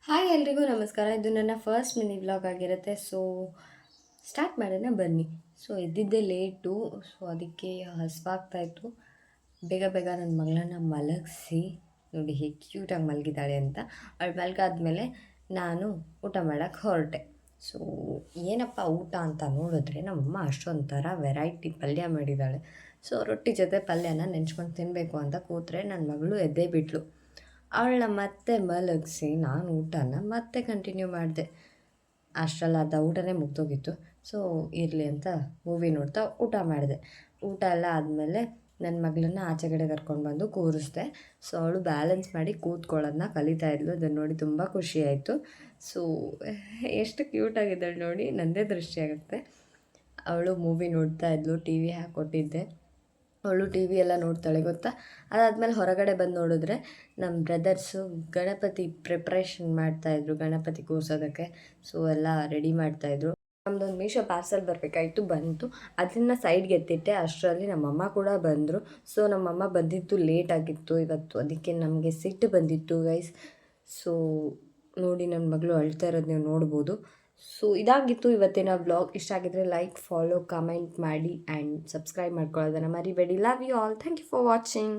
Hi ಎಲ್ರಿಗೂ ನಮಸ್ಕಾರ. ಇದು ನನ್ನ ಫಸ್ಟ್ ಮಿನಿ ವ್ಲಾಗ್ ಆಗಿರುತ್ತೆ. ಸ್ಟಾರ್ಟ್ ಮಾಡೋಣ ಬನ್ನಿ. ಎದ್ದಿದ್ದೆ ಲೇಟು. ಅದಕ್ಕೆ ಹಸಿವಾಗ್ತಾಯಿತ್ತು. ಬೇಗ ಬೇಗ ನನ್ನ ಮಗಳನ್ನ ಮಲಗಿಸಿ, ನೋಡಿ ಹೇಗೆ ಕ್ಯೂಟಾಗಿ ಮಲಗಿದ್ದಾಳೆ ಅಂತ. ಅವಳು ಮಲಗಾದ್ಮೇಲೆ ನಾನು ಊಟ ಮಾಡೋಕ್ಕೆ ಹೊರಟೆ. ಸೊ ಏನಪ್ಪ ಊಟ ಅಂತ ನೋಡಿದ್ರೆ ನಮ್ಮಮ್ಮ ಅಷ್ಟೊಂದು ಥರ ವೆರೈಟಿ ಪಲ್ಯ ಮಾಡಿದ್ದಾಳೆ. ರೊಟ್ಟಿ ಜೊತೆ ಪಲ್ಯನ ನೆಂಚ್ಕೊಂಡು ತಿನ್ನಬೇಕು ಅಂತ ಕೂತ್ರೆ ನನ್ನ ಮಗಳು ಎದ್ದೇ ಬಿಟ್ಲು. ಅವಳನ್ನ ಮತ್ತೆ ಮಲಗಿಸಿ ನಾನು ಊಟನ ಮತ್ತೆ ಕಂಟಿನ್ಯೂ ಮಾಡಿದೆ. ಅಷ್ಟರಲ್ಲಿ ಅರ್ಧ ಊಟನೇ ಮುಗ್ದೋಗಿತ್ತು. ಇರಲಿ ಅಂತ ಮೂವಿ ನೋಡ್ತಾ ಊಟ ಮಾಡಿದೆ. ಊಟ ಎಲ್ಲ ಆದಮೇಲೆ ನನ್ನ ಮಗಳನ್ನ ಆಚೆಗಡೆ ಕರ್ಕೊಂಡು ಬಂದು ಕೂರಿಸ್ದೆ. ಅವಳು ಬ್ಯಾಲೆನ್ಸ್ ಮಾಡಿ ಕೂತ್ಕೊಳ್ಳೋದನ್ನ ಕಲಿತಾ ಇದ್ಲು. ಅದನ್ನು ನೋಡಿ ತುಂಬ ಖುಷಿಯಾಯಿತು. ಎಷ್ಟು ಕ್ಯೂಟಾಗಿದ್ದಾಳೆ ನೋಡಿ, ನನ್ನದೇ ದೃಷ್ಟಿ ಆಗುತ್ತೆ. ಅವಳು ಮೂವಿ ನೋಡ್ತಾ ಇದ್ಲು. ಟಿ ವಿ ಹಾಕ್ಕೊಟ್ಟಿದ್ದೆ. ಅವಳು ಟಿ ವಿ ಎಲ್ಲ ನೋಡ್ತಾಳೆ ಗೊತ್ತಾ. ಅದಾದಮೇಲೆ ಹೊರಗಡೆ ಬಂದು ನೋಡಿದ್ರೆ ನಮ್ಮ ಬ್ರದರ್ಸು ಗಣಪತಿ ಪ್ರಿಪ್ರೇಷನ್ ಮಾಡ್ತಾಯಿದ್ರು, ಗಣಪತಿ ಕೂರ್ಸೋದಕ್ಕೆ. ಎಲ್ಲ ರೆಡಿ ಮಾಡ್ತಾಯಿದ್ರು. ನಮ್ಮದೊಂದು ಮೀಶೋ ಪಾರ್ಸಲ್ ಬರಬೇಕಾಯಿತು, ಬಂತು. ಅದನ್ನು ಸೈಡ್ಗೆ ಎತ್ತಿಟ್ಟೆ. ಅಷ್ಟರಲ್ಲಿ ನಮ್ಮಮ್ಮ ಕೂಡ ಬಂದರು. ನಮ್ಮಮ್ಮ ಬಂದಿದ್ದು ಲೇಟ್ ಆಗಿತ್ತು ಇವತ್ತು. ಅದಕ್ಕೆ ನಮಗೆ ಸಿಟ್ಟು ಬಂದಿತ್ತು ಗೈಸ್. ನೋಡಿ ನನ್ನ ಮಗಳು ಅಳ್ತಾ ಇರೋದು ನೀವು ನೋಡ್ಬೋದು. ಇದಾಗಿತ್ತು ಇವತ್ತಿನ ಬ್ಲಾಗ್. ಇಷ್ಟ ಆಗಿದ್ರೆ ಲೈಕ್, ಫಾಲೋ, ಕಮೆಂಟ್ ಮಾಡಿ ಆ್ಯಂಡ್ ಸಬ್ಸ್ಕ್ರೈಬ್ ಮಾಡ್ಕೊಳ್ಳೋದನ್ನು ಮರಿಬೇಡಿ. Love you all. Thank you for watching.